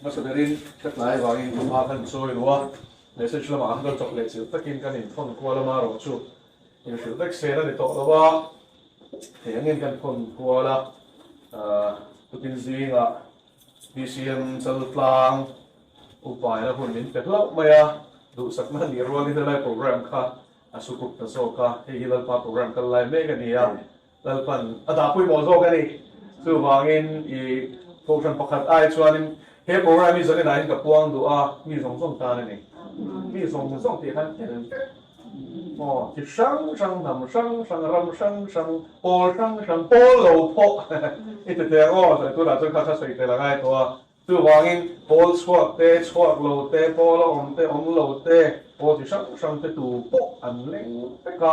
masaderin katlai wangin kuma kan soi lua message lama handle chocolate sil takin kan in phone kuala ma ro chu in shil tak sera ni to lawa he angin kan phone kuala tukin zinga BCM saltlang upai na hunin petlaw maya du sakna ni ro ni dalai program kha asukuk ta so ka he hilal pa program kan lai me ka ni ya lalpan adapui mo zo ka ni chu wangin I function pakhat ai chuanin he program is ani nain ka puang du a mi song song ta ni mi song song ti khan ti shang shang nam shang shang ram shang shang pol shang shang pol lo pho ite te o sa tu la chu kha kha sei te la ngai to chu wangin pol chuak lo te pol om lo te pol ti shang shang te tu po an leng te ka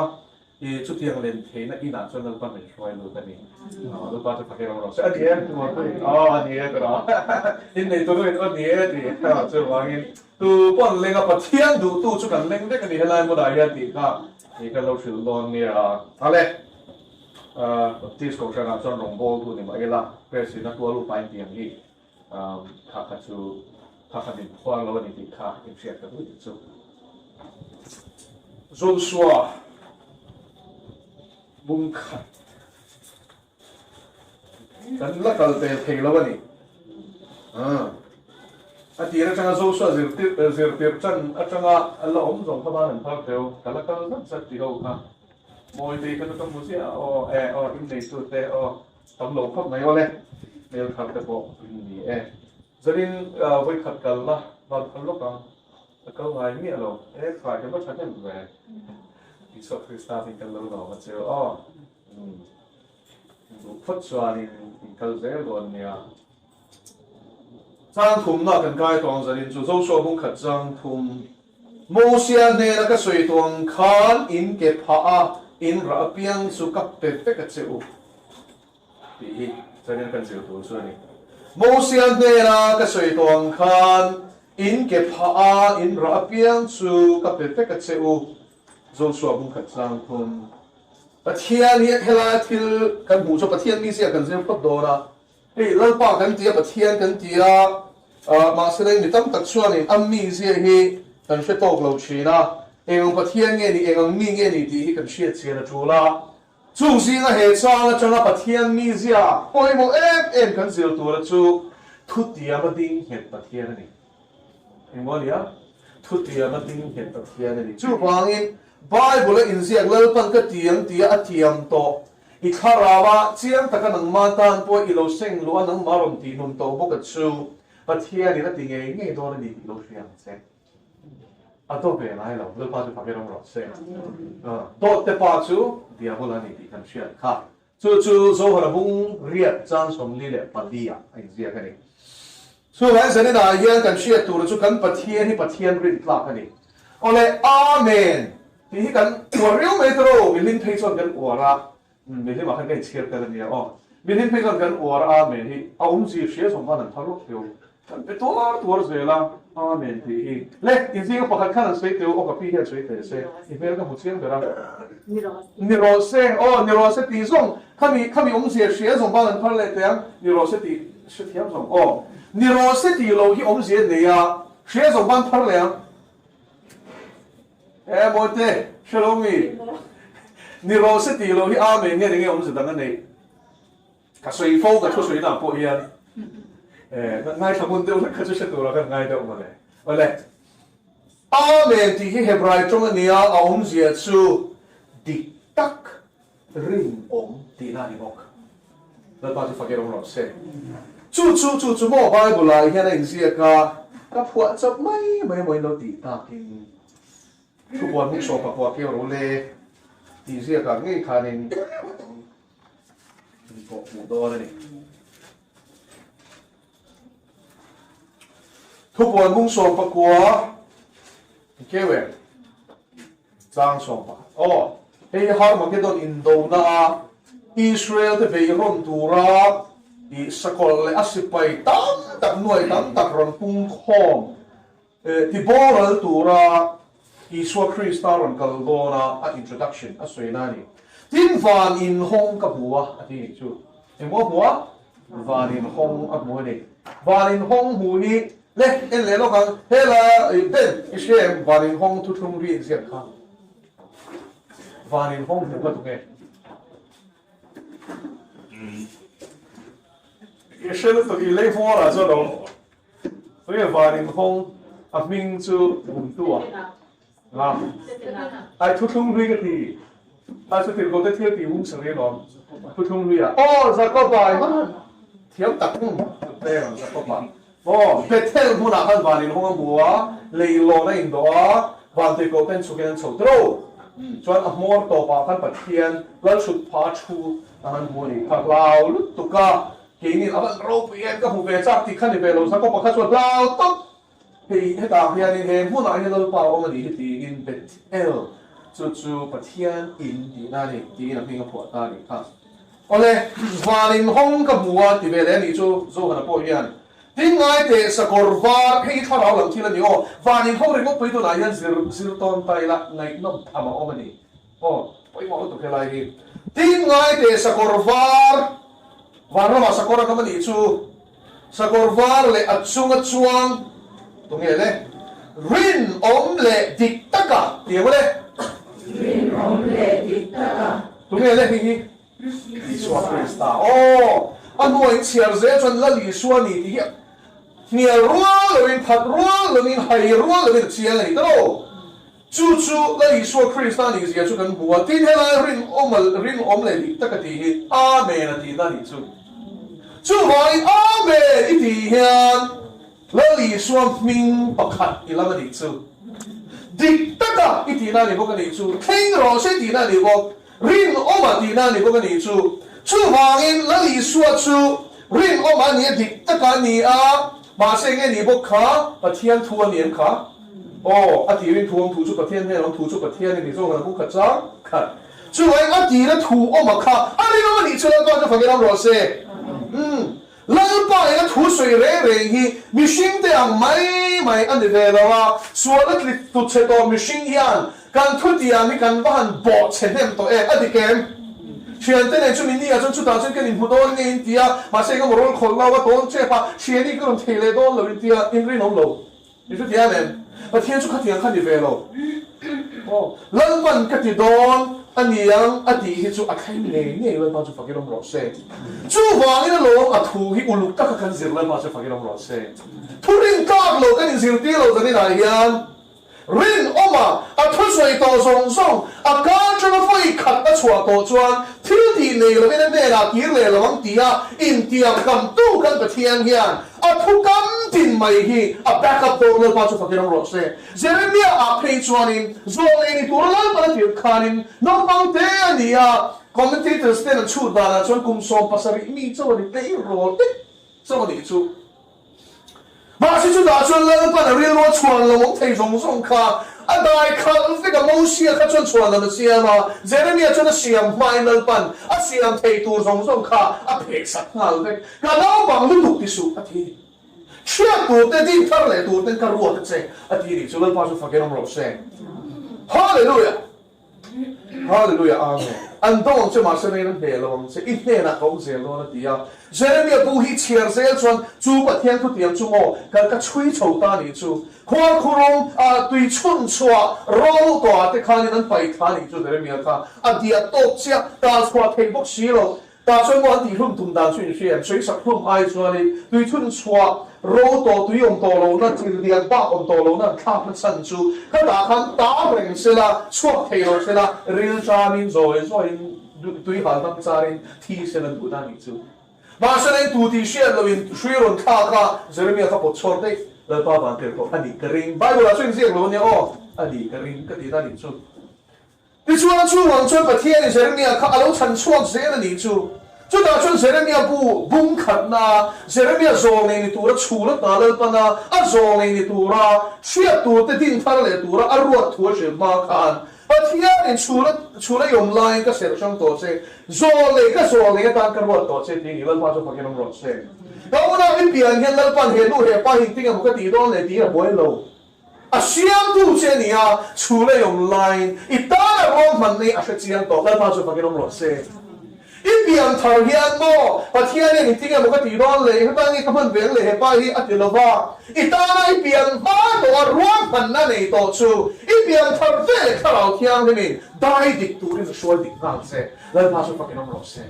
I chu tiang len the na ina chuan lo pa me shoi lo ka ni lo pa chu phake ro se ani tu ma tu ani ta ra in nei to no ani ti chu wangin tu pon lenga pathian du tu chu kan leng de ka ni helai mo da ya ti ka ni ka lo shil don ni a ale tis ko sha na chuan rong bol tu ni ma ela presi na tu lu pai tiang hi kha kha chu kha kha ni khwang lo ni ti kha in sia ka tu chu Joshua bung khat kan la kal te thei lo ni a ti ra changa Joshua zir tir chan a changa alla om jong kha ban phak teu kala kal na sat ti ho kha moi te kan tam mu sia o in nei tu te o tam lo khap mai ole mel khap te po ni zarin voi khat kal la ban khal lo ka ka ngai mi alo khai ka ba chan em ve so Krista tin kan lo no ma cheo du phot chuan in kal zel gon nia chang thum na kan kai tong zarin chu zo so bung khat chang thum mo sia ne na ka soi tong khan in ke pha a in ra piang su kap pe pe ka cheu pi zarin kan cheu tu so ni mo sia ne na ka soi tong khan in ke pha a in ra piang su kap pe pe ka cheu Joshua bung khat chang thum pathian hi hela thil kan mu cho pathian mi sia kan zel phot do na hei lalpa kan tia pathian kan tia ma sele ni tam tak chuan in ammi sia hi kan she tok lo china engong pathian nge ni engong mi nge ni ti hi kan she chena chula chu singa he changa changa pathian mi sia oi mo em kan zel tu ra chu thu tia ma ding het pathian ni engmonia thu tia ma ding het pathian ni chu wangin Bible in ziak lalpan ka tiang tia atiam to I kharawa chiang taka nang matan po ilo seng lo nang marom ti num to bo ka chu pathia ni na ti nge do ni lo siang se ato be nai lo lo pa chu pa ke rom ro se to te pa chu dia bola ni ti kan sia kha chu zo hora bung riat chang som li le padia ai ziak ka ni so lai sa ni da yan kan sia tu chu kan pathia ni pathian rit tla ka ni ole amen thì kan ua riu mai tro milin phei chon kan ua ra milin ma khan kai chiar ka ni o milin phei chon kan ua ra me hi aum ji she som ban an thalo teu kan pe to tur zela amen thì hi le in ji ko pakhat khan sei teu o ka pi he sei te se I vel ka mu chiang bera ni ro se ti song khami om ji she som ban an thal le te ni ro se ti she thiam som o ni ro se ti lo hi om ji ne ya she som ban thal le moite shalomi ni ro se ti lo hi amen nge nge om se dang nei ka sui fo ka thu sui na po hian ngai thamun deu ka chu se tu ra ka ngai deu ma le ole amen ti hi hebrai trong ania a om zia chu dik tak ring om ti na ni mok la pa ti fa ke ro ro se chu mo bible la hian in zia ka phua chap mai lo ti ta king Thu buồn mung so pa kwa kêu ro le ti sia ka ngai khanin ko mu do ni thu buồn mung so pa kwa kewe chang so pa hei har ma ke don indo na Israel te be ron tura I sakol le asipai tam tak nuai tam tak ron pung khom ti boral tura Iswa Kristaron kalbona a introduction a soinani tin van in hong ka buwa ati chu emo buwa van in hong a buwa ni vanin hong hu hi le en le lo kang hela ben ishem vanin hong thu thum ri ziat kha vanin hong hu ka tu nge ishem to i le fo la zo lo so ye vanin hong a ming chu bum tu à ai thu thum ri ka ti ai chu til ko te thiel ti hum sang le lo thu thum ri à za ko bai ma thiếu tập trung đây là các bạn về theo muốn là hơn vài năm không mua lấy lô này đó và từ cổ tên số kiện số trâu cho anh mua tổ bảo thân bát thiên lấy sụt phá chu anh mua này thằng lao lúc tụ ca kỹ năng anh râu biển các phụ về chắc thì khăn đi về lô sao có bảo khăn sụt lao tốt thì hết cả hiện nay thì muốn nói là bảo ông này thì in bet el chú bát thiên in thì này thì là mình có phụ ta này ha Ole, vanin hong ka mua ti vele ni chu zo kana po yan. Tin ngai te sa korva hei tha raw lam thila ni o. Vanin hong ring poi to na yan zir ton tai la ngai nom ama o mani. O, poi mo to ke lai hi. Tin ngai te sa korva varo ma sa kora ka mani chu. Sa korva le achunga chuang. Tu nge le. Rin om le diktaka. Ti mo le. Rin om le diktaka. Tu nge le hi. Lisua Krista. Ano ang siyarze chon la lisua ni ti. Ni ruwa lawin phat ruwa lawin hai ruwa lawin chiang ni to. Chu la lisua Krista ni sia chu kan bua tin hela rin om le di takati hi. Amen ti na ni chu. Chu vai amen iti hian. La lisua ming pakhat ilama ni chu. Dik taka iti na ni bo kan ni chu. Thing ro se ti na ni bo. Rin oma di na ni bo ni chu chu wangin la li suwa chu rin oma ni dik taka ni a ma se nge ni bo kha pathian thua nian kha a ti rin thuam thu chu pathian ne long thu chu pathian ni zo ga bu kha cha kha chu wai a ti la thu oma kha a ri no ni chu la ko fa ge ram ro se la pa ya thu sui re re hi mi sing te ang mai an de ve la suwa la kli tu che to mi sing yan kan thu ti ami kan ban bo chen hem to adikem chian te ne chu min ni a chu ta chen kan in hu don ni tia ma se ga mo rol khol la wa don che pa chian ni kan thele don lo tia in ri nom lo ni chu tia men pa thiên chu kha tiang khan di ve lo lan ban ka ti don aniang ati hi chu akhai le ne lo pa chu fa ki rom ro se chu wa ni lo a thu hi uluk ta khan zir la ma chu fa ki rom ro se thu ring ka lo kan zir ti lo ni na hian Rin oma a thu soi to song song a ka chana foi khat a chua to chuan thil ti nei lo ben be la kir le lawang tia in tiang kam tu kan pathian hian a thu kam tin mai hi a backup to le pa chu fakirang ro se Jeremia a phei chuan in zo le ni tur la pa ti khanin no pang te ania commentators ten chu da la chuan kum som pasari mi chawani te ro te chawani chu mà si chu da chuan la pa na real lo chuan lo mong thei zong zong kha a dai kha fi ka mo sia kha chuan chuan la sia ma Jeremia chuan a siam mai nal pan a siam thei tur zong zong kha a phek sak ngal ve ka lo bang lu tu ti su a thi chia tu te din thar le tu ten ka ro te che a ti ri chu la pa chu fa ke rom ro se hallelujah hallelujah amen an dong che ma se nei nan he lo se in he na ko se lo na tia Jeremia bu hi chiar zel chuan chu pathian thu tiam chu mo ka chui chho ta ni chu khwal khurong a tui chun chua ro to te khan an pai tha ni chu Jeremia kha a dia top chia ta chua thei bok si lo ta chuan mo an ti hlum tum dan chuin hriam sei sak hlum ai chuan ni tui chun chua ro to tui om to lo na til lian ba om to lo na kha man san chu ka da khan ta reng se la chua thei lo se la ril cha min zoi tui hal tam charin thi se lan du na ni chu mà sau này tụi thì xuyên là mình xuyên rồi khá khá Jeremia khá bột chọn đấy là ba bạn tiền có anh đi cái ring Bible là xuyên riêng luôn nhá anh đi cái ring cái gì ta đi chú đi chú hoàng chuan bát thiên thì Jeremia khá alo chân chuan dễ là đi chú ta chuan Jeremia bu bung khát na Jeremia zong này tụi nó chú nó ta lên pan na zong này tụi nó xuyên tụi cái tin thằng này tụi nó ruột tụi nó mà khan But here in chula yung line ka ser siyang to se zole ka tan karwat to se ting ilan pa so pakinom rot se Kau na impian hen lalpan hen no he pa hinting ang kati don le tira boelo Asyam tu se niya chula yung line itala rom man ni asya siyang to lalpan so pakinom rot se Ipiang thar hian mo pathian ni tinga mo ka ti ron le hebangi ka man veng le hepa hi atilova itana ipiang ma to ruang man na nei to chu ipiang thar ve le kharau thiang ni min dai dik tu ri so dik ngang se la pa so pakin ro se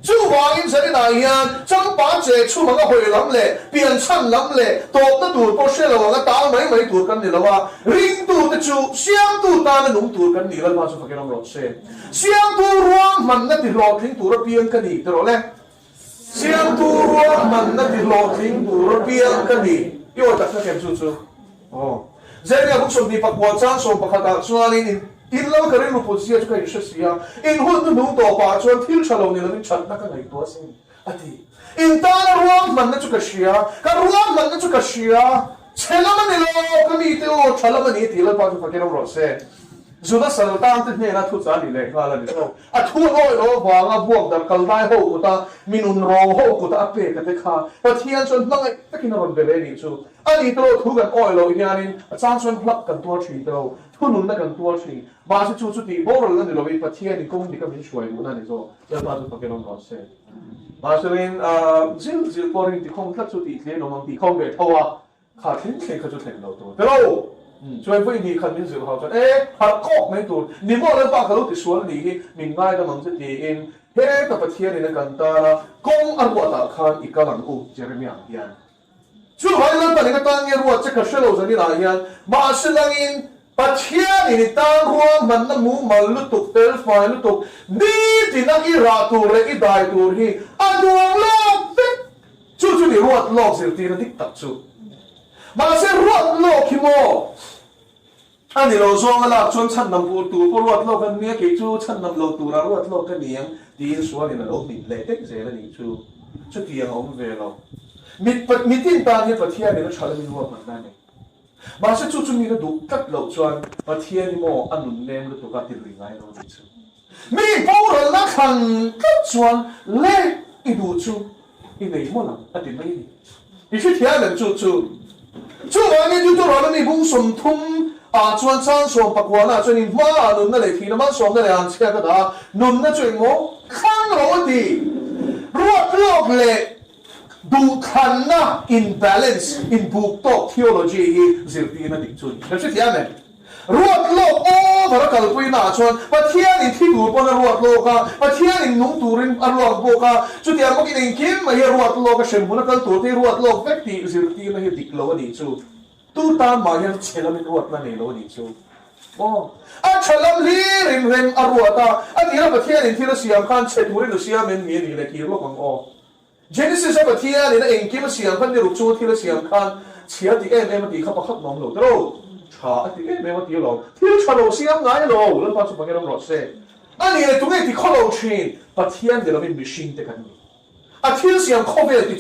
chu wang in sari na hian chang pa che chu ma ka hoi lam le pian chan lam le to na tur po she lo ga ta mai tur kan ni lo wa ring tu te chu siam tu ta na nung tur kan ni la pa so pakin ro se siam tu ruang man na ti lo thing tur pian kan ni to le siam tu ruang man na ti lo thing tur pian kan ni yo ta sa kem chu chu oh zenia buk som ni pakwa chang som pakhata chuanin in lo karin lu polisia chu kai sia in hun nu to pa chuan thil chalo ni lo min chat na ka ngai to sin ati in ta na ruang man na chu ka sia ka ruang man na chu ka sia chela man ni lo ka mi te o chala man ni ti lo pa chu pa ke ro se zuda sal tang te ne na thu cha ni le kha la ni so a thu oi lo wa nga buak dar kal dai ho ku ta minun ro ho ku ta pe ka te kha pathian chon mangai takin ron be le ni chu ani to thu gan oi lo hianin a chang chon plak kan to thi to thu nun na kan to thi ba chu chu chu ti bo ro la ni lo bi pathian ni kong ni ka min shuai mu na ni so ya pa chu pa ke ron ro se ba chuin zil por ni ti khong tlat chu ti tle no mang ti khong be thawa kha thin thle kha chu thleng lo to peroช่วยผู้ดีคนนี้สื่อเขาจะหักข้อไม่ตัวนี่บอกเลยป้าเขาติดส่วนนี้มีง่ายแต่มันจะดีเองเฮ้แต่ประเทศนี้ในกันตาละกงอันวัตคันอีกกำลังอุเจอร์มีอันยันช่วยให้เราตอนนี้ก็ตั้งยังว่าจะกระเช้าจะนี่หลายยันมาสิ่งนี้ประเทศนี้ตั้งหัวมันน้ำมูมันลุตุกเตลไฟลุตุกนี่ที่นักอีราตูเลยอีได้ตัวนี้อันดวงโลกช่วยนี่รวดโลกเสียทีนั้นที่ตัดช่วยมาเสียรวดโลกขี้โมอันนี้เราส่งมาแล้วชนชั้นนำปูตูปรวดโลกันเนี่ยกี่จูชั้นนำโลตูรารวดโลกันเนี่ยดีนส่วนนี้นะเราบิดเละเด็กเสียแล้วนี่จูชุดเตียงเอาไม่เวลามีทิ้งตาเนี่ยประเทศนี้เราใช้แล้วมีรวดมันได้ไหมมาเสียจูมีเราดูกัดเราชวนประเทศนี้โมอันนุ่นเล่มเราตัวกัดติดหรือไงเราดิจูมีผู้เรานักขันกัดชวนเล่อีดูจูอีไหนมั่วหลังอันเดียวไม่ดีอีชุดเทียนเหมือนจูวันนี้จูเราไม่บุ้งสมทุ่มชวนช่างส่งปากวานะจนนี่ว่านุ่นนั่นเลยทีนั้นมันส่งนั่นเลยอันเชื่อก็ได้นุ่นนั่นจนงงข้างเราดีรวดโลกเลยดูขันนะ imbalance in book talk theology สิบปีนั่นดิจุนนั่นชื่อที่อะไรรวดโลกโอ้พระกัลปุยนาชวนประเทศนี้ที่ดูปนรวดโลกะประเทศนี้นุ่งตูรินอรวดโลกะจุดที่เราไม่กินกินมาเยรวดโลกะเช่นบุญกัลตัวที่รวดโลกเวกตีสิบปีนั่นเฮดิกโลนี่จุตู้ตามมายังเชลมินรวดนั่นเองโลนี่จูโอ้อันเชลมลีริมเรมอรวดอ่ะอันนี้เราประเทศนี้ที่เราเสียงขันเชตุรินเราเสียมันมีนี่เลยที่เราของอ๋อเจนิสิสประเทศนี้นะเองที่เราเสียงขันที่เราจูที่เราเสียงขันเชียร์ที่เอ็มตีเข้ามาขับน้องเราแต่เราชาที่เอ็มตีเราที่เราชาเราเสียงไงเราแล้วพอสุภาพเราหลอดเซ่อันนี้เลยตรงนี้ที่เขาเราเชนประเทศเดี๋ยวเราเป็นมิชชั่นเด็กันนี่อันที่เราเสียงเขาเป็นที่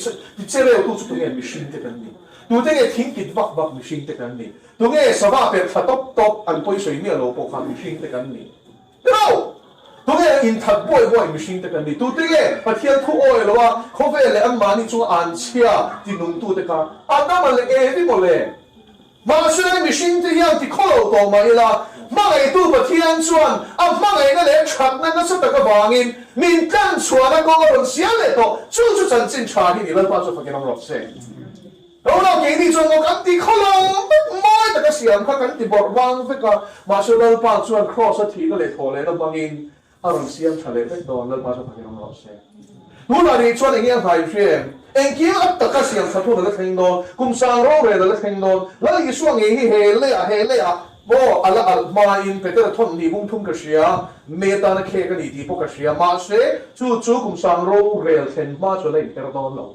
เจริญตู้จุดตรงนี้มิชชั่นเด็กันนี่ตัวเด็กทิ้งกินบักมิชิงเด็กันนี่ตัวเด็กสภาพเป็นทัดตบอันป่วยสวยเนี่ยเราบอกความมิชิงเด็กันนี่เราตัวเด็กอินทัดบ่อยมิชิงเด็กันนี่ตัวเด็กประเทศทั่วโลกเลยว่าเขาเป็นอะไรอันมานี่ช่วงอันเชียที่นุ่งตัวเด็กอันนั้นมันเลยที่หมดเลยมาช่วยมิชิงที่ยังที่เขาตัวมาอีละมาไอ้ตัวประเทศส่วนอันมาไอ้นั่นเลยชัดนั่นก็สุดแต่ก็วางอินมินกันส่วนนั้นก็มันเสียเลยตัวจู่ๆจันจินชาที่นี่เราป้าจะฟังกันน้องรถเซ่เราเกี่ยนี่จงก็กันที่เขาลงไม่แต่ก็เสียงเขากันที่บอดวางเพื่อมาช่วยเราป้าชวนครอสทีก็เลยโทรเลยเราบางอินอารมณ์เสียงทะเลไม่โดนเราป้าจะฟังกันน้องรถเซ่รู้อะไรชวนอย่างเงี้ยใครเชื่อเองคิดว่าแต่ก็เสียงสะท้อนเราเพ่งโดนกุมสางโรเรเราเพ่งโดนแล้วอีช่วงนี้เฮเล่อะบ่อะไรมาอินไปแต่ทนนี่บุ้งทุ่งกระเสียเมตานะเคกันนี่ที่พวกกระเสียมาเสียจู่กุมสางโรเรลเพ่งมาช่วยเลยแต่เราโดนเรา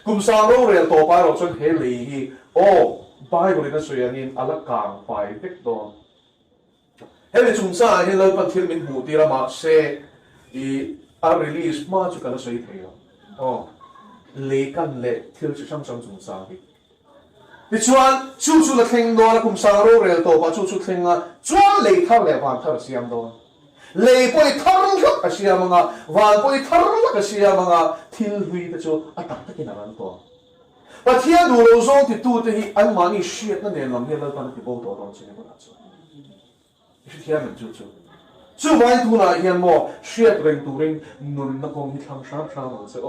กุมสางโรเรลตัวไปเราจนเฮลีโอ้ไปบริษัทสวยงามอะไรกลางไปเด็กโดนเฮ้ยจุ่มซ่าเฮ้ยเราบันทึกมินหูตีละมาเสียอีอารีลิสมาจุกันละสวยเที่ยวอ๋อเล่กันเล่เที่ยวจะช่างจุ่มซ่าดิฉันจู่ละเข่งโดนกุมสางโรเรลตัวไปจู่เข่งอ่ะจวนเล่เท่าเล่วันเท่าเสียมโดนเล่ไปทั้งยุคอาชีพมังอ่ะวันไปทั้งยุคอาชีพมังอ่ะทิลวีแต่จู่อัตตะกินอะไรตัวประเทศดูเราส่งที่ตู้ที่อันมานี่เชียดนั่นเองลำเลียงเราตอนที่โบตัวตอนเช้าก็ได้จู่ที่เที่ยวมันจู่ chú vài thu này hiện mò share rèn tu rèn nun nó còn hít thang sáng sáng rồi sẽ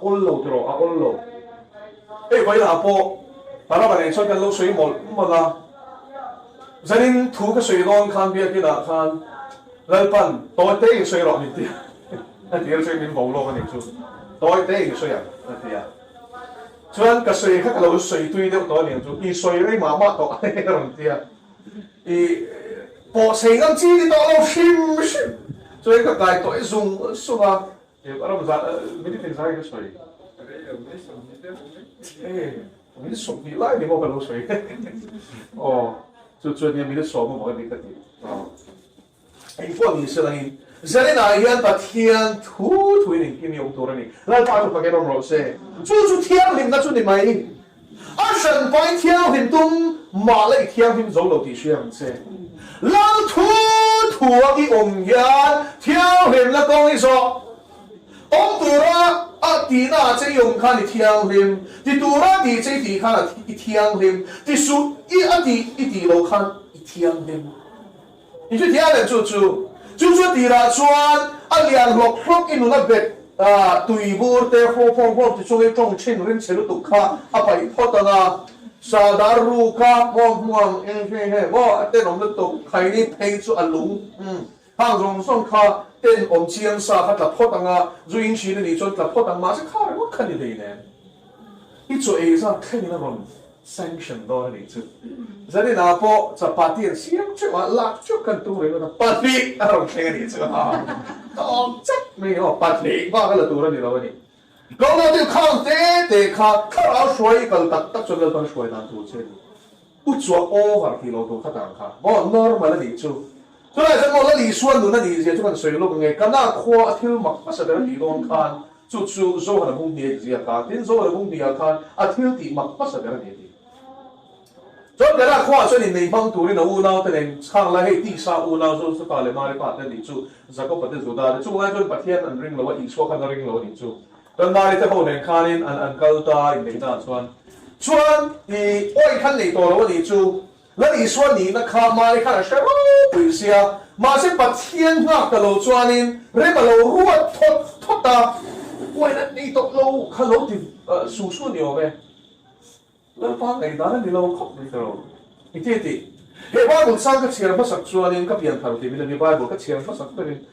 ôn lâu rồi ôn lâu ấy vậy là po bà nó bạn cho cái lâu suy một là gia đình thu cái suy đó khăn bia cái là khăn lần pan tôi thấy suy rồi thì anh thấy suy mình bầu lâu cái này chú tôi thấy suy à anh thấy à cho nên cái suy khác lâu suy tuy đâu tôi liền chú đi suy ấy mà tôi anh thấy rồi thì à đi bộ sinh ăn chi đi đó lâu sim sim cho nên cái cái tôi dùng số là thì bà nó bây giờ mình đi tìm ra cái suy mình sống đi lại thì một cái lâu suy就昨天没得说过，我没得的。一方面是呢，这里那边把天土人给你用多了呢，那把就发给我们噻。就天灵那就你买，神白天灵东马来天灵走路的这样子。那土的红颜天灵那讲一说，我多了。地那这用看的天灵，地多那地这地看的天灵，地树一地路看天灵。你去天灵就地那转连落一路那边对步的风就做一种青人吃了都看白破的啊，沙达路看望我这农的都开你配出龙hàng rong song kha tên om chiang sa khat la photanga zuin chi ni chon la photang ma se kha ro khan ni dei ne I chu e sa khan ni na ron sanction do ni chu zani na po cha patien siam chu wa la chu kan tu re na patli a ron khan ni chu ha to chak me ho patli ba ka la tu ra ni lo ni ko na de khang te kha ra shoi kal tak chu la ban shoi na tu che u chu over kilo to kha tang kha bo normal ni chu所以在我那里说的那里些就跟水路个，跟那夸听嘛，不是的地方看，就做的工地这看，听做的工地看，听地嘛不是的地地。所以跟那夸说你南方土人的乌闹，等你唱来地沙乌闹，就是把你妈的把等你住，这个不得做的，做那就把天安ring了，一说看到ring了你住，等妈的在后面看你安高大，你那穿，你爱看你多了你住。那你说你那卡马你看是为啥？马是把天那个路抓呢？那把路如果拖的，为了你到路看路的叔叔牛呗？那把你打那你路靠你头，你爹爹，你把路上个钱不实抓呢？个别人头前面你把路个钱不实个人，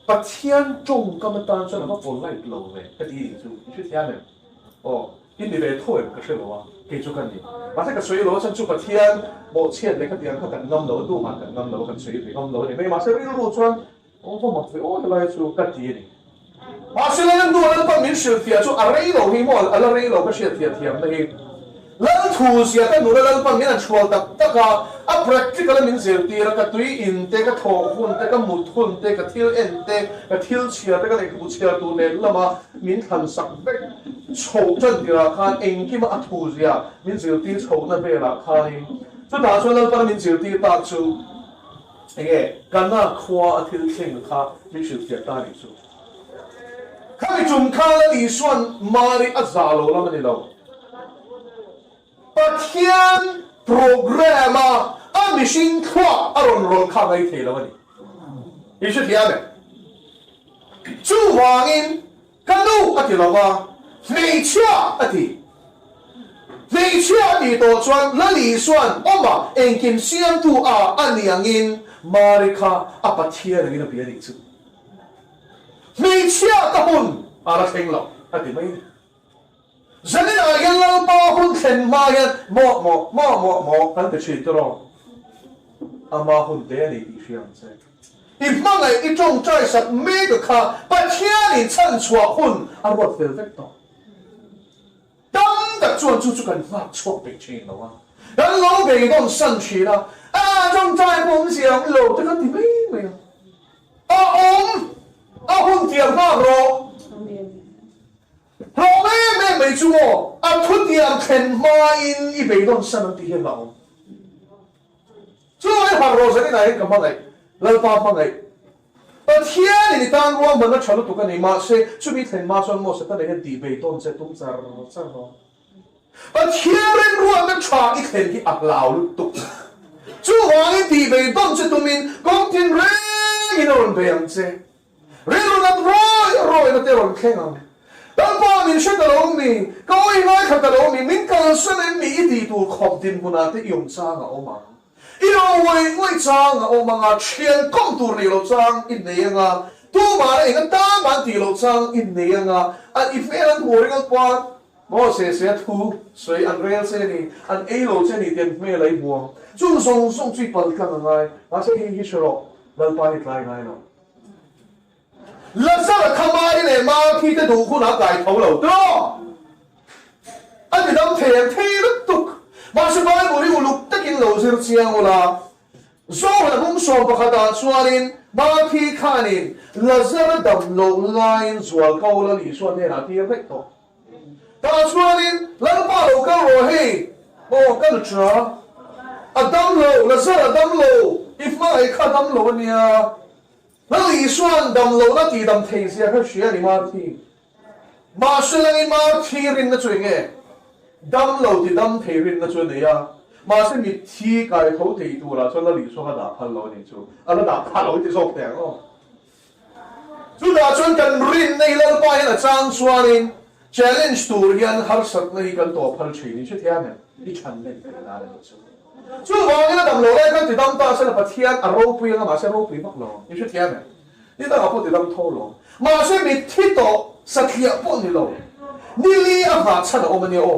把天中咁么单纯，那不来路呗？个第一就你去天呢？哦。因你被拖人个水路啊，记住跟你，或者个水路像做个天冇钱，你个地方个暗路都嘛暗路个水地暗路，你没嘛是那路转，我冇飞，我来做个地呢。啊，虽然多人不明是天，做阿雷路去么，阿雷路个是天那个，人土是但努人不明人错的，那个practical 明是地那个对应这个土混，这个木混，这个挑应这个挑车，这个那个木车都呢，那么明很实的。丑真的啦，看应该嘛土是呀，民就地丑那边啦，看，就打算那把民就地打出，那个干那夸天听他，民就地打里出，看你中看了你算马里阿扎罗了嘛你喽，把天 program 啊，你先夸阿龙看来听了嘛你，你是听没？就话音，干路阿听了吗？飞车的，飞车的多转，那里算我嘛？应该先度按两因，马里卡把天那个别的字，飞车的本那听了点没？人家那个老把本听嘛呀，莫，看得清楚咯，马本的你这样子。你放来一种在上每个卡，把天里称错混，我非得到。当的做出个那错别去了啊！人老被讲生气了种在梦想路这个地妹妹混点那路，老妹没做突点天马因一被讲生的天老，所以行路上你来干嘛来？来发放来。天你当我们那全都读个你妈说，出面天妈说我是得那个地被动这动这咯。天人我那查一天去阿老读，就话你地被动这东面讲天人 in on beangse relo na roi na teron khengang dan pa min shet along mi koi ngai khat along mi min kal san mi idi tu khop din buna te yong cha nga oma ino ngoi cha nga oma nga thian kom tu ri lo chang in nei nga tu ma re nga ta ma ti lo chang in nei nga an iferan boring pa mo se thu soi an real se ni an e lo che ni ten me lai buang chung song song chui pal ka ngai ma se hi shoro dal pa ni tlai ngai no la sa khamai le ma khi te du khu na kai thau lo to an ni dam the lu tuk ma se ba bo ri uluk takin lo sir chiang ola zo la hum so pa khata chuanin ma khi khanin la zar dam lo line zwal kau la li so ne na ti vek to ta chuanin la pa lo ka ro he o ka lu tra adam lo la zar adam lo if ma ai kha dam lo nia la li suan dam lo na ti dam thei sia kha shia ni ma thi ma shlang in ma thi rin na chui nge dam lo ti dam thei rin na chu ne ya ma se mi thi kai tho thei tu la so la li so ha da phal lo ni chu ala da phal lo ti so te ngo chu da chuan kan rin nei la pa na chang suanin challenge tur hian har sat na hi kan to phal thei ni chu thia ne i chan le na le chu chu wang ina dam lo lai kan ti dam ta sa la pathian a ro pui nga ma se ro pui mak lo ni chu thia ne ni da ko ti dam tho lo ma se mi thi to sa thia po ni lo ni li a va chan o ma ni o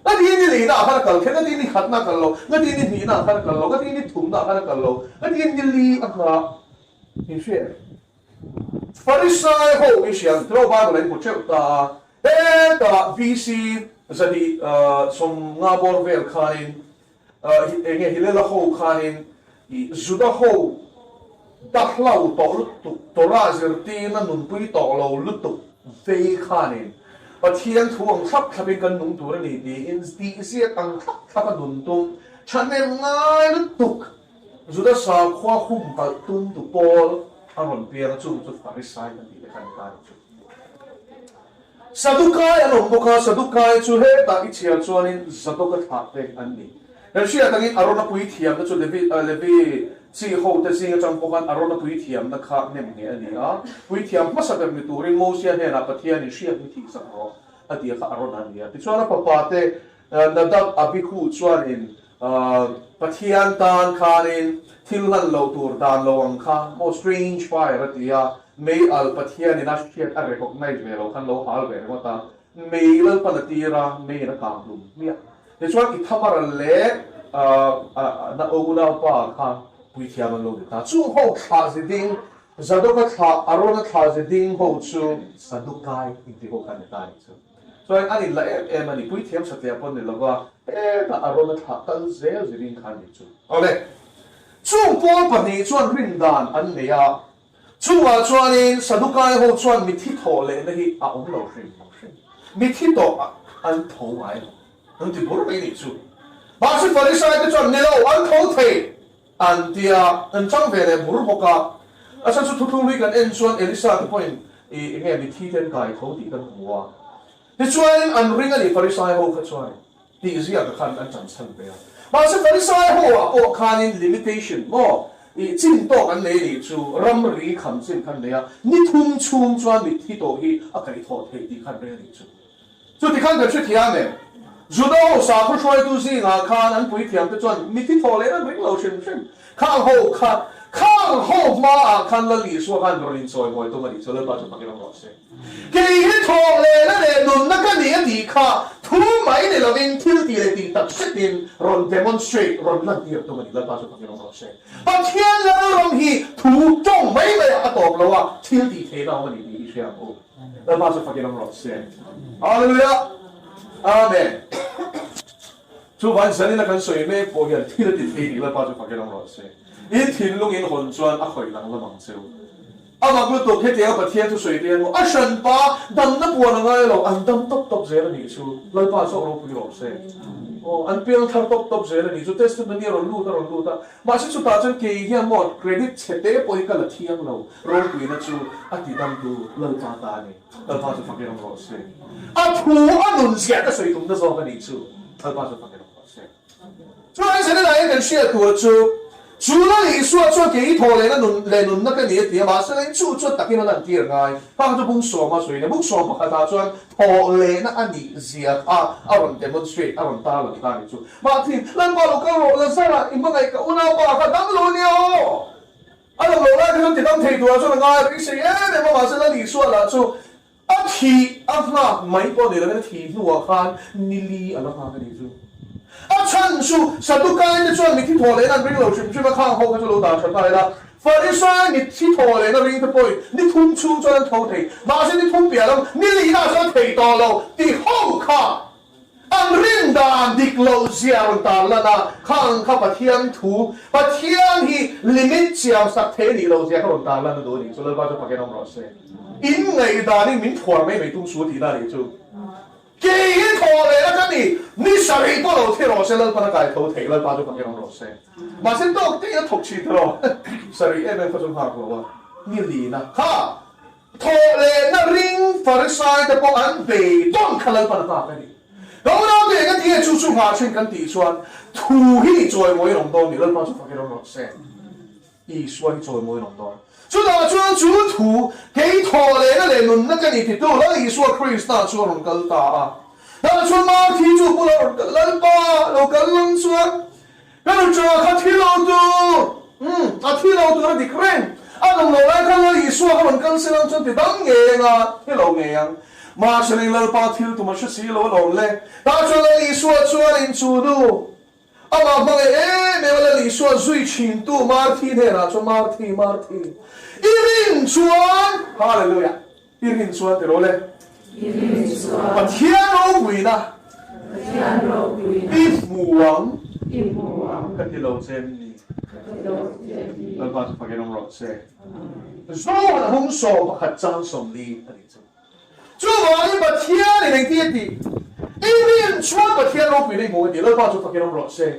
na di ni li na ha kal khen na di ni khat na kal lo na di ni ni na ha kal lo na di ni thum na ha kal lo na di ni li a ha ni she Farisai ho ni sian tro ba le ko cheu ta e ta vc zadi som nga bor vel khain enge hilela ho khanin I zuda ho dakhlau to lutu to razir ti na nun pui to lo lutu ve khanin pathian thuang thap thabin kan nung tur ni di in di sia tang thap thap nun tung chanem ngai lutuk zuda sa khwa khum ka tum tu pol aron piang chu chu farisai kan ti kan ta chu sadukai anom boka sadukai chu he ta I chial chuanin zadoka thak te an ni Rashia tangin arona pui thiam na chu levi chi ho te sing chang pokan arona pui thiam na kha nem nge ani a pui thiam masakam mi turin mosia he na pathian ni shia ni thik sang ro atia kha arona ni a ti chuana papa te nadab abikhu chuanin pathian tan khanin thilhan lo tur dan lo ang kha mo strange fire atia may al pathian ni na shia a recognize ve lo khan lo hal ve mo ta may lal panatira may na kam lum mia Thế cho cái tham gia lễ na oguna pa kha pui thiam lo ta chu ho kha ziding zadoka kha arona kha ziding ho chu sadukai inti ho kan ta chu so ani la em ani pui thiam sa te pon ni lawa ta arona kha kal zel ziding khan ni chu ole chu pol pa ni chuan rin dan an ne ya chu wa chuanin sadukai ho chuan mi thi tho le na hi a om lo hrim mi thi to an tho mai Ang ti buru ini chu. Basi Farisai te chuan nelo an tho the an tia an chang ve le buru boka. Asan chu thu lui kan en chuan Elisa te point I nge mi thi ten kai tho ti kan huwa. Te chuan an ring ani Farisai ho kha chuan. Ti zia ka khan an chan chan be. Basi Farisai ho a po khanin limitation mo. I chin to kan le ni chu ram ri kham chin kan le ya. Ni thum chum chuan mi thi to hi a kai tho the ti khan re ni chu. Chu ti khan kan chu thiam ne. Judo sa khu shoi tu si nga khan an pui thiam te chuan mi thi thole an ring lo shin shin khang ho ma a khan la li so khan rin soi moi to mari chole ba chu pakin ro se ke hi thole la le nun na ka ni di kha thu mai ne lovin thil ti le ti tak sitin ron demonstrate ron la ti to mari la ba chu pakin ro se pa thian la ron hi thu chong mai mai a to lo wa thil ti the na mari ni sia o la ba chu pakin ro se hallelujah Amen. Chu van sani na kan soi me po hian thil ti thei ni la pa chu pakin ro se in thin lung in hon chuan a khoi lang la mang cheu ama bu to khe te a pathian tu soi te mo a shan pa dam na pu na ngai lo an dam top top zer ni chu lai pa so ro pu ro se o an piang thar top zer ni chu testimony ro lu ta ma si chu ta chen ke hian mo credit chete po ka la thiang lo ro pu na chu a ti dam tu lai pa ta ni lai pa chu pakin ro se a thu a nun sia ta soi tum na zo ka ni chu lai pa chu pakin ro se chu ai se na ai kan share tu chu 主那里说做给头嘞，那个你的嘛，是那主做打给那人点爱，他就不说嘛，所以呢不说不看他做头嘞那安尼是啊人 demonstrate，人打你做，马天，咱把路搞路，咱啥啦？因为那个我那把他当路了，路来他就当态度啊，说那个谁你们马上那里说了就。那买过你那个题目我看你理那看你做。陈述什都该的说你去拖累那边路去，去看后个就路打出来了。法律说你去拖累那边的 boy， 你通出做人头提，马上你通别了，你理那说提到了，第后看。อันรินดานดิกโลเซียงตาลนะข้างข้าปะเทียนถูปะเทียนฮีลิมิตเจียวสักเทนี่โลเซียงตาลนะดูนี่สุดแล้วก็จะปะเกน้องรอเซ่อินไงดานี่มินถวไม่ตุ้งสูดีน่าเลยจูเกี่ยถอเลยแล้วกันนี่สรีก็เราเที่ยวรอเซ่แล้วก็นักการเขาเที่ยวแล้วก็จะปะเกน้องรอเซ่มาเส้นโต๊ะที่จะถูกชีดรอสรีเอ็มเขาจะพาเราว่านี่ลีนะข้าถอเลยนั่งริงฟาริสายแต่พออันเบย์ต้องขลังปะนักการนี่然后呢，这个天主出下穿跟地穿，土气在每弄到，你都把出发给弄落声，意水在每弄到。所以呢，将主土给拖来那来弄那个你提到，那意说 Krista 说弄个大啊，那说马提就不能冷巴，老个冷说，那就他提老多，他提老多那地块，弄落来看那意说他们跟谁能做地当嘢啊，提老嘢啊。马上你老爸跳，同埋出事老老咧，打出来你说你做到，妈帮你没有了你说最轻度马蹄的啦，说马蹄，一人穿，哈利路亚，一人穿对喽嘞，把天老贵呐，一父王，跟你老真哩，老爸就发给侬老些，所有的红手不还张送礼，你做。就话你把天你定啲一面穿把天老俾你冇嘅，你把就發給我落聲。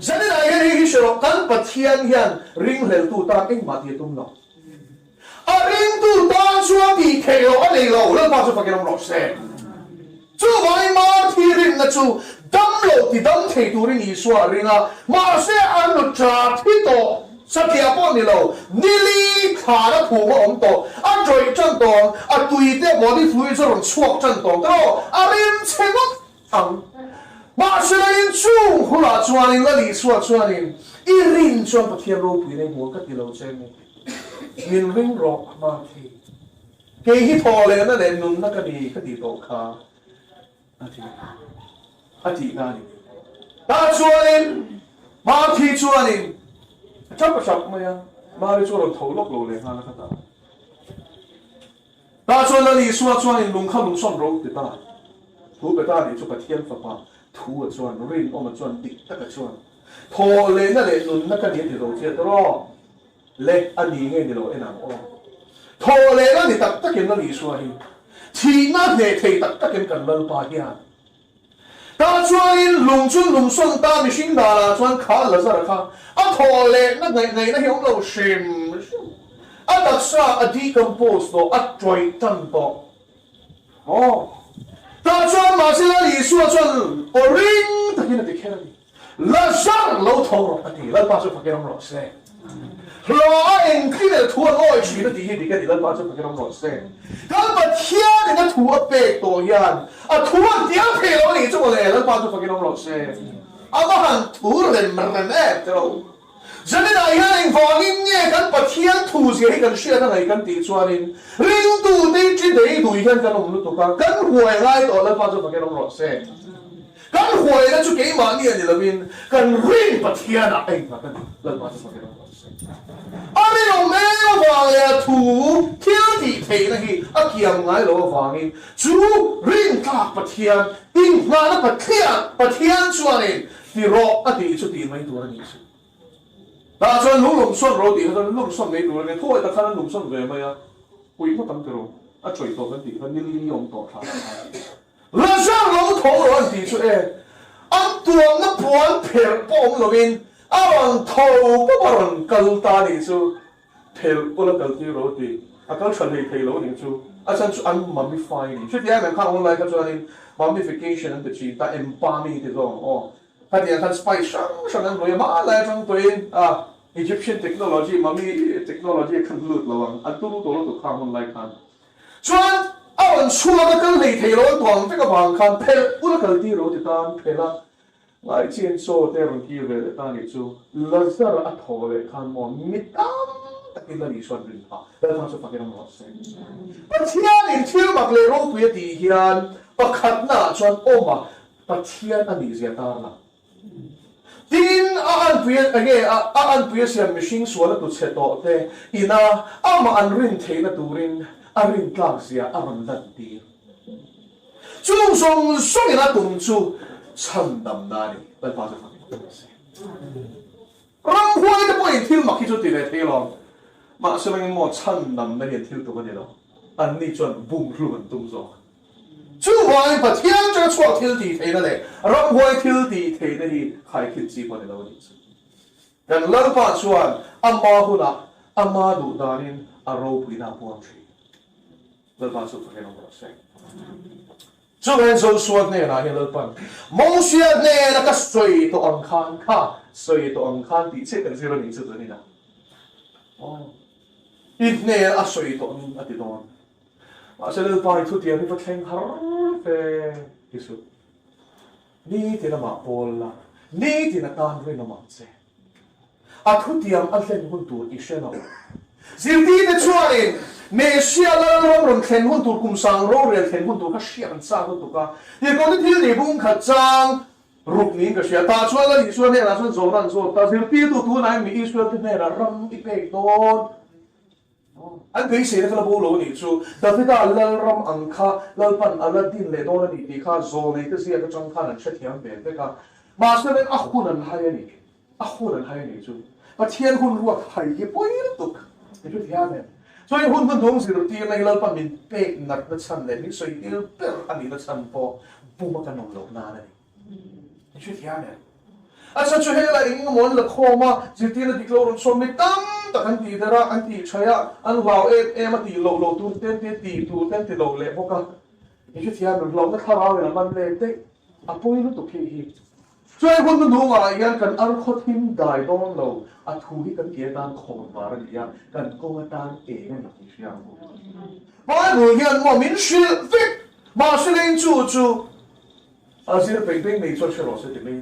神你嚟嘅你說咯，咁把天人ring了都當應馬啲東落，ring都當穿啲騎落一嚟路，你把就發給我落聲。就話你馬啲ring那就當路啲當騎到你說ring啊，馬些按落扎鐵度。Setiap orang ni lo, nili thara phuma om to, joy chân tong, tui te body fluid orang suak chân tong, tero, arin cengok ang, masih chung hula chuanin lali suak chuanin, irin chuan pathian ro pui nei mo kat dilo chen min ring rock ma thi, ke hi thole na le nun na kadi to kha, ati ngani, ta chuanin, ma thi chuanin. Chắc là sập mà ya, mà đi cho nó thấu lốc lồ lên ha nó khát ta cho nó đi xua cho nên lùng khăm lùng xóm râu thì ta, thú bị ta đi cho cái thiên phật mà, thú ở cho nó rin ôm ở cho nó địch tất cả cho thò lên nó lên lùng nó cái gì thì đầu tiên đó, lên anh đi nghe thì đầu anh làm ô, thò lên nó thì tất tất nó đi xua đi, thì nó thì tất cần lần ba kia. Ta chuan lùng chun lùng xuân ta mi sinh đà là chuan khá là sao khá thò lệ nó ngày nó hiểu lâu xìm đặc sa decompose đó trôi chân đó ta chuan mà sẽ là lý xua chuan oring ta kia là đi khen là sang lâu thâu rồi thì là bao nhiêu phải cái nó rõ xe lo anh khi này thua ngồi chỉ nó đi cái là bao nhiêu phải cái nó rõ xe cái mà thiên thì nó thua bể tổ yan thua tiếng thì nó đi chỗ này là bao nhiêu phải cái nó rõ xe nó hẳn thua lên mà ép đâu cho nên là anh vào in nghe cái mà thiên thua gì cái chuyện này cái tí cho nên riêng tu đi chỉ để đuổi cái ông lúc đó cái hồi ngay đó là bao nhiêu phải cái nó rõ xe cái hồi nó chú cái mà nhiều là bên cái riêng mà thiên là anh mà cái là bao nhiêu phải cái nó rõ xe anh ông mấy vàng là thủ thiên thì thế này kiềm ngay lo vàng in chú riêng cả mà thiên in mà nó mà thiên cho nên thì rõ thì chú tiền mấy tuổi này ta cho lúc lùng xuân rồi thì nó lùng xuân mấy tuổi này thôi ta khăn lùng xuân về mà ya quý có tấm tiêu chơi tổ cái gì hơn như ông tổ thà là sao lâu thấu rồi thì chú anh tuồng nó buồn phèo bom rồi bên anh thâu có bao lần cần ta thì chú phèo có là cần tiêu rồi thì cái chuyện này thì lâu thì chú anh chú anh mummify đi chú thì anh khăn online cái cho nên mummification anh tự chỉ ta embalming thì rồi cái gì anh spice sang anh rồi mà lại trong tuổi Egyptian technology mami technology kan lut lawang atu to lo to khang lai khan chuan awan chua na kal nei thei lo tuang te ka bang khan phel ula kal ti ro ti tan phela ngai chen so te ron ki ve ta ni chu lazar a thole khan mo mitam takin la ni chuan rin ha da ma chu pakin mo se pathian in thil mak le ro tu ti hian pakhat na chuan oma pathian ani zia ta na tin an puya siam mishing suala tu cheto te ina ama an rin theina turin arin tlak sia aran lan tir chung song song ina tum chu chandam nani bal pa sa ram huai de point thil makhi chu ti le thelom ma selang mo chandam na hian thil tu ka ni lo an ni chuan bum hluan tum zo chú hoài bát thiên cho chua thiên đi thế này, ram hoài thiên đi thế này khai kinh chỉ quan đâu đi chứ. Dan lalu pa chuan amma huna amma du danin aro pina puang chi. Lalu pa chu pakai nombor sen. Chú hen so suat ne na hi lalu pan. Mong siat ne na ka sui to ang khan ka sui to ang khan di che kan zero ni chu ni na. Oh. It ne a sui to ang ati don. Masa lalu pa itu dia ni pakai har Isu. Ni tina ma pola. Ni tina tan rin na se. At hutiam allen huntu ishena. Zildi de chuarin. Me sia la ron khen huntu kum sang ro re khen huntu ka sia an sa huntu ka. Ye ko ni ni bung kha chang. Ruk ni ka sia ta chuan la ni chuan ne la chuan zo ran zo ta zildi tu nai mi Israel te ne ra ram I pek don. Anh thấy gì đó là bố lô này chú, đặc biệt là lal ram ang kha, lal pan aladin le đó là đi đi kha zo này cái gì cái trong kha là sẽ thiam về thế cả, mà sao nên akhu nan hay này chú, và thiên hun ruột hay cái bôi nó tục, cái chú thiam này, cho nên hun vẫn đúng sự đầu tiên này lal pan mình bê nát nó chăn này, mình suy nghĩ bê anh ấy nó chăn po, bung mà cái nòng lộc na này, cái chú thiam này. Asa chu hela ing mon la khoma jitina diklo ron som mitam ta kan ti dara an ti chaya an law em ti lo tu ten ti lo le boka ni chu thia ron lo na khara we man le te apoi lu to khi hi choi hun nu ma yan kan ar khot him dai don lo a thu hi kan ke dan khom par ya kan ko tan e na ti sia ba bu yan mo min shi fik ma shi len chu a sir peng peng nei cho chero se te mai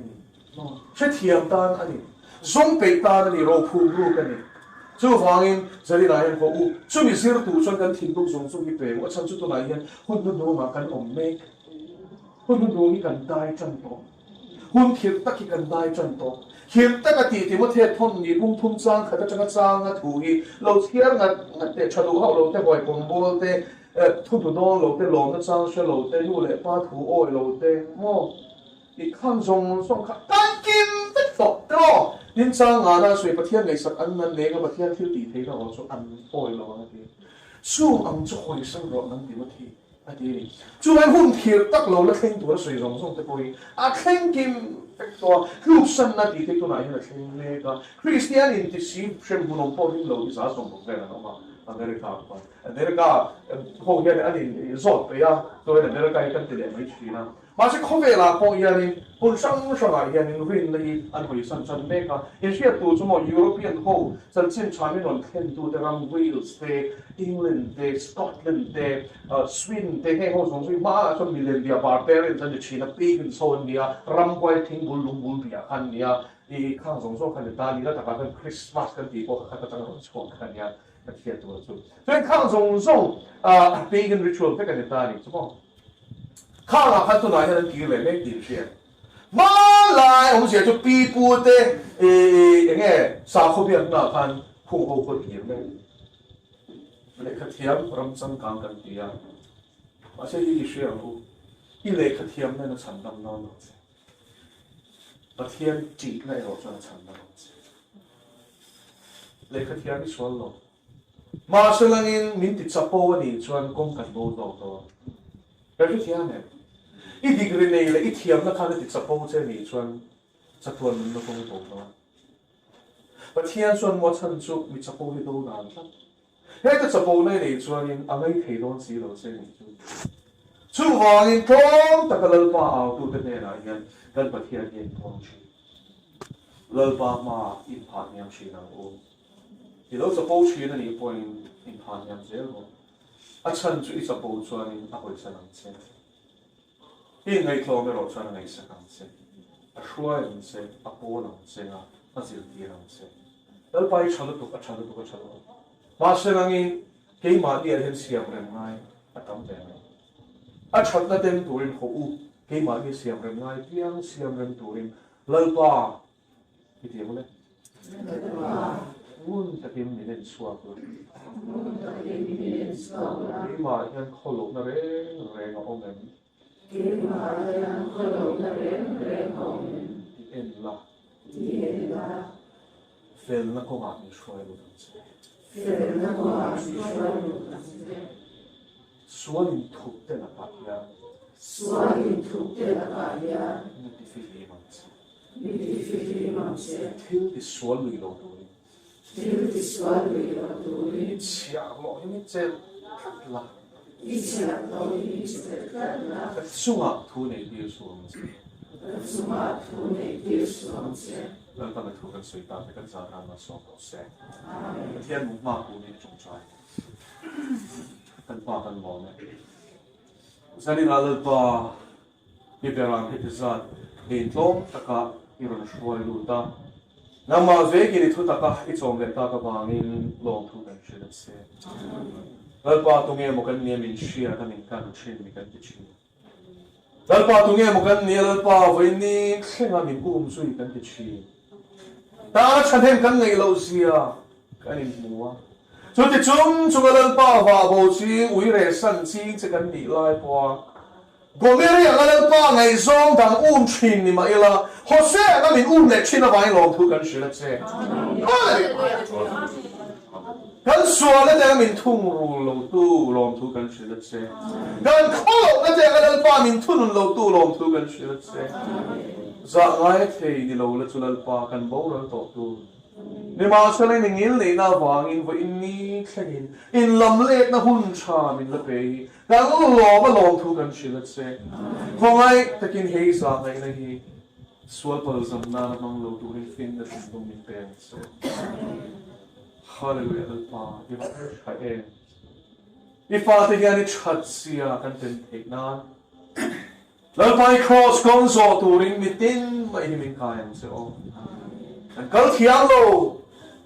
sẽ thiam tan anh, zong pe tan anh ro phu ru cái này, chú hoàng in giờ đi lại có u, chú bị xir tu cho cái thiên công zong zong cái pe,我参chú tu lại hiện, hun tu đồ mà cái ổn mê, hun tu đồ cái cần đai chân to, hun thiệt tắc cái cần đai chân to, thiệt tắc cái thì một thiệt thôn nhị bung thun trang, khai cái trang cái thú hi, lâu thiệt ngặt để chăn đủ hậu lâu để gọi cùng bố để thun tu đồ lâu để lâu cái trang sẽ lâu để nu lệ ba thú oi lâu để mo. Đi khang zong khang tan kim tất phật đó nên sang ngà na suy bát thiên ngày sắc ăn năn nề cái bát thiên thiếu tỷ thế đó cho ăn oi lo cái gì suông ăn cho hồi sinh rồi năn đi bát thiên cái gì chú anh hun thiệt tắc lâu là khen tuổi suy zong tới bôi khen kim tất đó lúc sinh na tỷ thế tôi nói là khen nề cái Christian in thì xem xem buồn bồi hin lâu thì sao sống được vậy là nó mà America hầu như là anh rót bây giờ tôi là America cái tiền lệ mấy chuyện nào mà sẽ không về là hầu như là buôn sang sang lại hiện là viên này anh hồi sinh chân mấy cái hiện tại tụi chúng mình European hầu chân chính chọn những loại thiên tu từ Nam Wales tới England tới Scotland tới Sweden tới hay hầu giống như mà trong miền Bắc barbarian chân chính là pagan zone nia ram quay thiên bul lung bul bia khăn nia đi khang giống giống khăn ta đi là tất cả các Christmas cái gì có các cái trang trí khăn nia cái thiệt tu chú cho nên khang giống giống pagan ritual cái này ta đi chú không khang là khăn tu nói là kỳ lệ mấy tiền tiền mà lại ông sẽ cho pi pu tê những cái sao không biết nào khăn phù hợp với điểm này lệ khát thiam ram sang càng càng tiền mà sẽ đi xe ông đi lệ khát thiam này nó thành năm năm rồi khát thiam chỉ này rồi cho nó thành năm lệ khát thiam đi xuống rồi mà sẽ là những mình thích sắp bao nhiêu chuyện công cần bao nhiêu cái thứ thiam này ít degree này là ít thiam nó khá là thích sắp bao nhiêu chuyện sắp tuần nó không tốt đâu và thiam chuyện một chân chút mình sắp bao nhiêu đâu nản lắm hết cái sắp bao này chuyện anh ấy thấy đó gì đó xem chú hoàng in thong tất cả lần pa ảo tu cái này là hiện gần bát thiam hiện thong chi lalpa ma in phat nyam shi nang o ti lo suppose shi na ni point in phat nyam zel ho a chan chu I suppose chuan in a hoi chan ang chen hi ngai thlo me ro chuan ngai sa kang chen a hruai ang chen a pon ang chen a zil ti ang chen lalpa I chalu tuk a chalu tuk a chalu tuk ma se ngin ke ma ni a hen siam rem ngai a tam te ngai a chat na tem turin ho u ke ma ni siam rem ngai piang siam rem turin lalpa Iti mo le. Takim ni len suwa ko. Ma yan kholo na reng omen. En la. Fel na ko ma ni suwa lo tanse. Suwa ni thuk te na pa ya. Ni ti fi li manse. Til de swallow I lov I chia lo I chen la sunga thu nei bi suam lan ta thu kan sui ta kan sa ran ma so ko se thian mu ma ku ni chung chai kan pa kan mo ne zani la pa ni beran hit in tom taka iron shwai luta nama veki ni thutaka I chom le ta ka bangin long thu kan shil se lalpa tunge mo kan ni min shia kan in kan chin mi kan ti chin lalpa tunge mo kan ni lalpa voi ni khenga min sui kan ti chin ta chathen kan nei lo sia kan in muwa chu ti chum lalpa wa bo chi ui re san chi che kan ni lai po Gomeri ang lalpa ngay zong dan chin ni maila Jose namin le chin na vain long tu kan shila che kan suwa na min tung ru lo tu long tu kan shila che kan kholo na lalpa min tunun lo tu long tu kan shila che za ngai thei ni lo la chu lalpa kan bo ral to tu ni ma chalai ni ngil nei na wangin vo in ni thlengin in lam le na hun cha min la pe kan lo ma long thu kan shila che vongai takin hei sa ngai na hi swal pal zam na mang lo tu hin fin na tum min pe se hallelujah lalpa if I am if I think I chat sia kan ten thek na lalpa cross kon so tu ring mitin mai min kayan se o Ang kaltiang lo,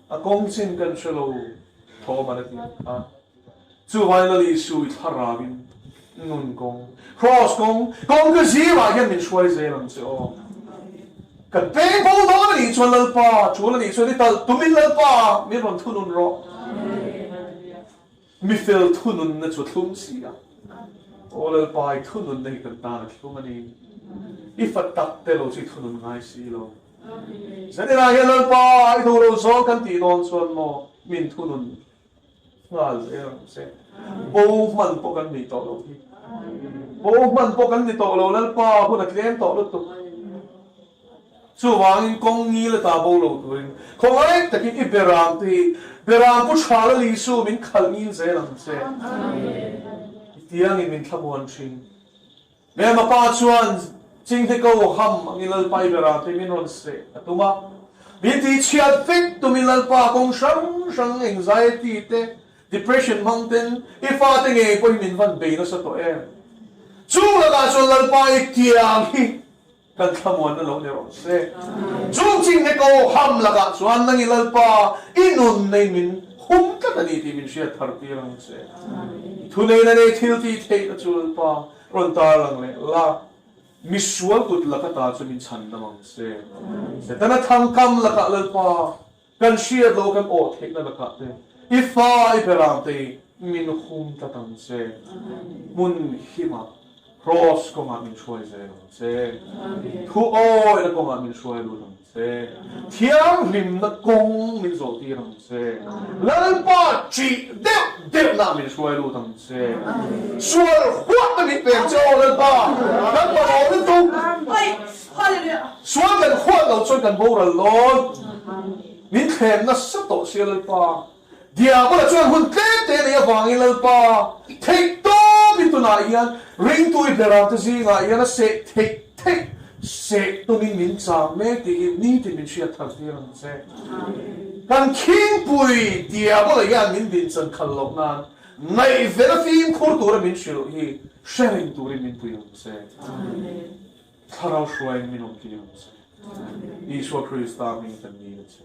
akong sin kan siya lo, to manatin ka. Suway na li su itharabin, nun kong, cross kong kasi wagyan min shuay zelang siya o. Katpeng po do na ni chuan lalpa, chuan ni chuan ital, tumin lalpa, miron tunun ro. Mi fel tunun na chuan tlum siya. O lalpa ay tunun na ikanta na tlumani. Ifatak telo si tunun ngay silo. Jadi lagi lalpa itu roso kan tidon suan mo min tunun ngal se bau man po kan dito lo bau man po kan dito lo lalpa po na klien to lo to so wangin kong ni la ta bau lo tuin kong ai takin iberang po chala li su min khalmin se lang se tiang in min thabuan chin me ma pa chuan Ching te ko ham ang ilalpa ibera te minron se atuma binti chiat fit to milalpa kong shang anxiety te depression mountain ifa te nge po min van be na sa to chu la ka so lalpa tiang hi kan thamon na lo ne ro se chu ching te ko ham la ka chuan nang ilalpa inun nei min hum ka ni ti min sia thar pi rang se thunei na ne thil ti the chu lalpa ron ta lang le la Misual kut laka ta chu min chan namang se tana thangkam laka lalpa kan shia lo kan o thek na laka te ifa iperam te min hum ta tang se mun hima cross ko ma min choi se thu o ina ko ma min choi lo tang se thiam lim na kong min zo ti rang se lalpa chi de na min choi lo tang se sual huat na min pe cho lalpa kan pa o tu sual kan huat lo choi kan bo ra lo min khem na sa to se lalpa dia ko la chuan hun te ne awangin lalpa thei to min tu na ian ring tu iberang te zi nga ian a se thei เสกตัวมินจางแม่ที่นี่ที่มินเชียทักที่รังเซกันคิงปุยเดียบเลยยันมินดินสันขันลงนั้นในเวลาฟิล์มคูตัวมินชิโรฮีเชริงตัวมินปุยรังเซถ้าเราช่วยมินองที่รังเซอีสวคริสต์ตามินกันนี้นะเซ